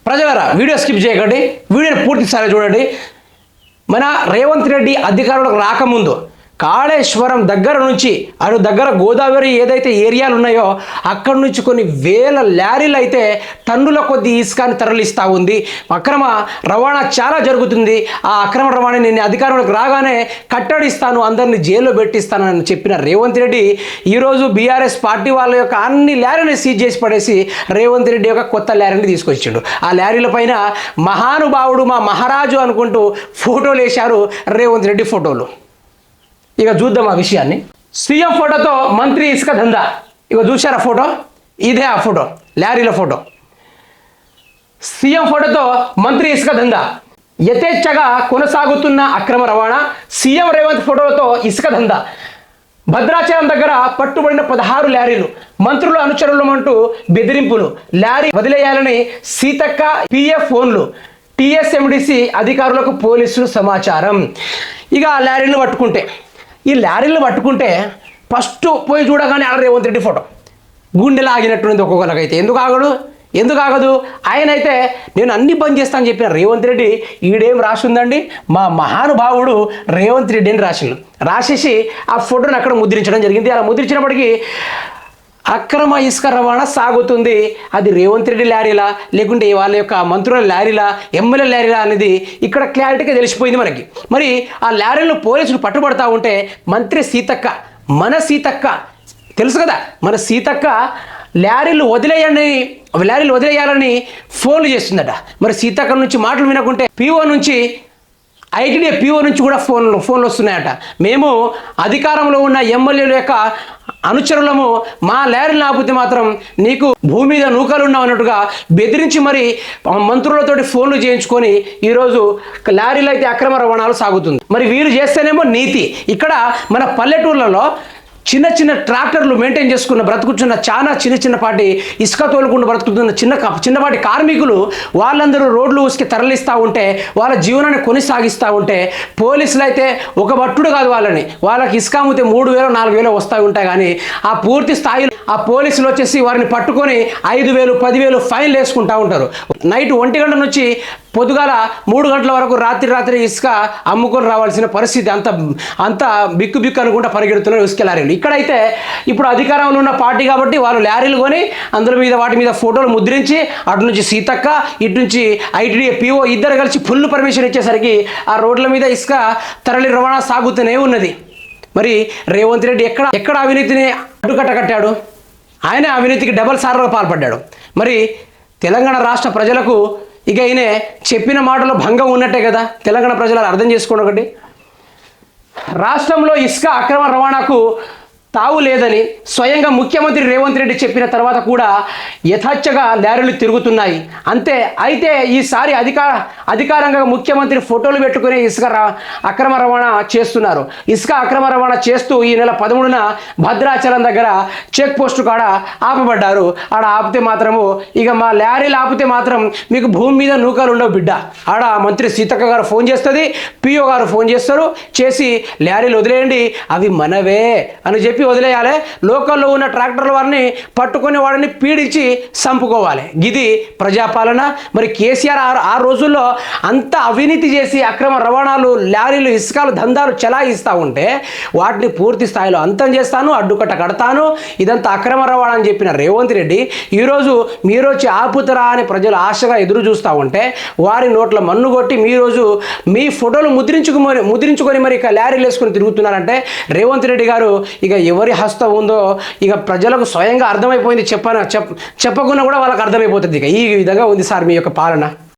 ప్రజలారా video skip చేయకండి, వీడియోని పూర్తి స్థాయిలో చూడండి. మన రేవంత్ రెడ్డి అధికారులకు రాకముందు కాళేశ్వరం దగ్గర నుంచి అటు దగ్గర గోదావరి ఏదైతే ఏరియాలు ఉన్నాయో అక్కడి నుంచి కొన్ని వేల లారీలు అయితే టన్నుల కొద్ది ఇసుకని తరలిస్తూ ఉంది. అక్రమ రవాణా చాలా జరుగుతుంది. ఆ అక్రమ రవాణా నేను అధికారంలోకి రాగానే కట్టడిస్తాను, అందరినీ జైల్లో పెట్టిస్తానని చెప్పిన రేవంత్ రెడ్డి ఈరోజు బీఆర్ఎస్ పార్టీ వాళ్ళ యొక్క అన్ని లారీని సీజ్ చేసి పడేసి రేవంత్ రెడ్డి యొక్క కొత్త లారీని తీసుకొచ్చిండు. ఆ లారీల పైన మహానుభావుడు మా మహారాజు అనుకుంటూ ఫోటోలు వేశారు, రేవంత్ రెడ్డి ఫోటోలు. ఇక చూద్దాం ఆ విషయాన్ని. సీఎం ఫోటోతో మంత్రి ఇసుక దందా. ఇక చూశారా ఫోటో? ఇదే ఆ ఫోటో, లారీల ఫోటో. సీఎం ఫోటోతో మంత్రి ఇసుక దందా. యథేచ్ఛగా కొనసాగుతున్న అక్రమ రవాణా. సీఎం రేవంత్ ఫోటోలతో ఇసుక దందా. భద్రాచలం దగ్గర పట్టుబడిన 16 లారీలు. మంత్రులు అనుచరులు అంటూ బెదిరింపులు. లారీ వదిలేయాలని సీతక్క పిఎఫ్ ఫోన్లు. టీఎస్ఎండిసి అధికారులకు పోలీసులు సమాచారం. ఇక ఆ లారీలను పట్టుకుంటే ఫస్ట్ పోయి చూడగానే ఆడ రేవంత్ రెడ్డి ఫోటో గుండెలా ఆగినట్టుంది ఒక్కొక్కరికైతే. ఎందుకు ఆగదు? ఆయన అయితే నేను అన్ని బంద్ చేస్తానని చెప్పిన రేవంత్ రెడ్డి ఈడేం రాసిందండి, మా మహానుభావుడు రేవంత్ రెడ్డి అని రాసేసి ఆ ఫోటోని అక్కడ ముద్రించడం జరిగింది. అలా ముద్రించినప్పటికీ అక్రమ ఇసుక రవాణా సాగుతుంది. అది రేవంత్ రెడ్డి లారీలా లేకుంటే వాళ్ళ యొక్క మంత్రుల లారీలా, ఎమ్మెల్యే లారీలా అనేది ఇక్కడ క్లారిటీగా తెలిసిపోయింది మనకి. మరి ఆ లారీలను పోలీసులు పట్టుబడతా ఉంటే మంత్రి సీతక్క, మన సీతక్క తెలుసు కదా, మన సీతక్క లారీలు వదిలేయాలని ఫోన్లు చేస్తుందట. మరి సీతక్క నుంచి మాటలు వినకుంటే ఐటీడీ పిఓ నుంచి కూడా ఫోన్లు వస్తున్నాయట. మేము అధికారంలో ఉన్న ఎమ్మెల్యేల యొక్క అనుచరులము, మా లారీలు ఆపితే మాత్రం నీకు భూమి మీద నూకలు ఉన్నావు అన్నట్టుగా బెదిరించి మరి మంత్రులతోటి ఫోన్లు చేయించుకొని ఈరోజు లారీలు అయితే అక్రమ రవాణాలు సాగుతుంది. మరి వీరు చేస్తేనేమో నీతి. ఇక్కడ మన పల్లెటూర్లలో చిన్న ట్రాక్టర్లు మెయింటైన్ చేసుకున్న బ్రతుకుతున్న చాలా చిన్నపాటి ఇసుక తోలుకుండా బ్రతుకుతున్న చిన్నపాటి కార్మికులు వాళ్ళందరూ రోడ్లు ఊసుకి తరలిస్తూ ఉంటే, వాళ్ళ జీవనాన్ని కొనసాగిస్తూ ఉంటే పోలీసులు అయితే ఒక బట్టుడు కాదు, వాళ్ళకి ఇసుక అమ్మితే 3,000 4,000 వస్తూ ఉంటాయి. కానీ ఆ పూర్తి స్థాయిలో ఆ పోలీసులు వచ్చేసి వారిని పట్టుకొని 5,000 10,000 ఫైన్లు వేసుకుంటూ ఉంటారు. నైట్ 1 గంట నుంచి పొద్దుగాల 3 గంటల వరకు రాత్రి ఇసుక అమ్ముకొని రావాల్సిన పరిస్థితి. అంత బిక్కు అనుకుంటా పరిగెడుతున్నారు ఇసుక లారీలు. ఇక్కడైతే ఇప్పుడు అధికారంలో ఉన్న పార్టీ కాబట్టి వాళ్ళు లారీలు కొని వాటి మీద ఫోటోలు ముద్రించి అటు నుంచి సీతక్క, ఇటు నుంచి ఐటీడీ పిఓ ఇద్దరు కలిసి ఫుల్ పర్మిషన్ ఇచ్చేసరికి ఆ రోడ్ల మీద ఇసుక తరలి రవాణా సాగుతూనే ఉన్నది. మరి రేవంత్ రెడ్డి ఎక్కడ అవినీతిని అడ్డుకట్ట కట్టాడు? ఆయన అవినీతికి డబల్ సార్లు పాల్పడ్డాడు. మరి తెలంగాణ రాష్ట్ర ప్రజలకు ఇక ఈయన చెప్పిన మాటలో భంగం ఉన్నట్టే కదా. తెలంగాణ ప్రజలు అర్థం చేసుకోండి. ఒకటి, రాష్ట్రంలో ఇసుక అక్రమ రవాణాకు తావు లేదని స్వయంగా ముఖ్యమంత్రి రేవంత్ రెడ్డి చెప్పిన తర్వాత కూడా యథాచ్ఛగా లారీలు తిరుగుతున్నాయి. అయితే ఈసారి అధికారంగా ముఖ్యమంత్రి ఫోటోలు పెట్టుకుని ఇసుక అక్రమ రవాణా చేస్తున్నారు. ఇసుక అక్రమ రవాణా చేస్తూ ఈ నెల 13న భద్రాచలం దగ్గర చెక్ పోస్టు కాడ ఆపబడ్డారు. ఆడ ఆపితే మాత్రము ఇక మా లారీలు ఆపితే మాత్రం మీకు భూమి మీద నూకలు ఉండవు బిడ్డ. ఆడ మంత్రి సీతక్క గారు ఫోన్ చేస్తుంది, పిఓ గారు ఫోన్ చేస్తారు, చేసి లారీలు వదిలేయండి అవి మనవే అని చెప్పి వదిలేయాలి. లోకల్లో ఉన్న ట్రాక్టర్ల వారిని పట్టుకొని వాడిని పీడించి చంపుకోవాలి. ఇది ప్రజాపాలన. మరి కేసీఆర్ ఆ రోజుల్లో అంత అవినీతి చేసి అక్రమ రవాణాలు, లారీలు, ఇసుకలు దందాలు చెలాయిస్తూ ఉంటే వాటిని పూర్తి స్థాయిలో అంతం చేస్తాను, అడ్డుకట్ట కడతాను, ఇదంతా అక్రమ రవాణా అని చెప్పిన రేవంత్ రెడ్డి ఈరోజు మీరు వచ్చి ఆపుతరా అని ప్రజలు ఆశగా ఎదురు చూస్తూ ఉంటే వారి నోట్ల మన్ను కొట్టి మీరోజు మీ ఫోటోలు ముద్రించుకొని మరి ఇక లారీలు వేసుకొని తిరుగుతున్నారంటే రేవంత్ రెడ్డి గారు ఇక ఎవరి హస్తం ఉందో ఇక ప్రజలకు స్వయంగా అర్థమైపోయింది. చెప్పకుండా కూడా వాళ్ళకి అర్థమైపోతుంది. ఇక ఈ విధంగా ఉంది సార్ మీ యొక్క పాలన.